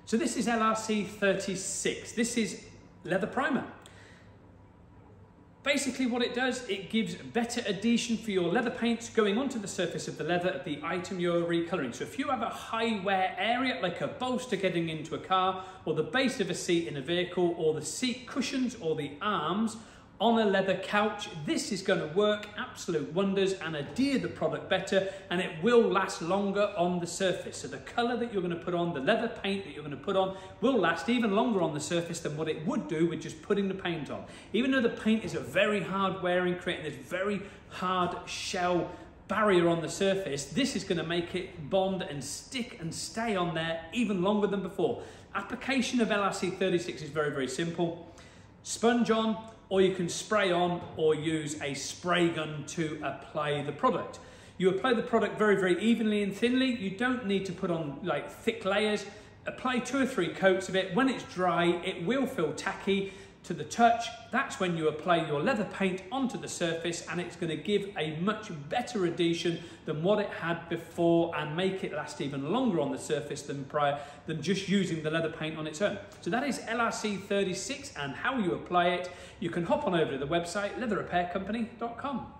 So this is LRC36. This is leather primer. Basically what it does, it gives better adhesion for your leather paints going onto the surface of the leather of the item you're recolouring. So if you have a high wear area, like a bolster getting into a car, or the base of a seat in a vehicle, or the seat cushions or the arms on a leather couch, this is going to work absolute wonders and adhere the product better, and it will last longer on the surface. So the colour that you're going to put on, the leather paint that you're going to put on, will last even longer on the surface than what it would do with just putting the paint on. Even though the paint is a very hard wearing, creating this very hard shell barrier on the surface, this is going to make it bond and stick and stay on there even longer than before. Application of LRC36 is very, very simple. Sponge on, or you can spray on or use a spray gun to apply the product. You apply the product very, very evenly and thinly. You don't need to put on like thick layers. Apply 2 or 3 coats of it. When it's dry, it will feel tacky to the touch. That's when you apply your leather paint onto the surface, and it's going to give a much better adhesion than what it had before and make it last even longer on the surface than prior, than just using the leather paint on its own. So that is LRC36 and how you apply it. You can hop on over to the website leatherrepaircompany.com.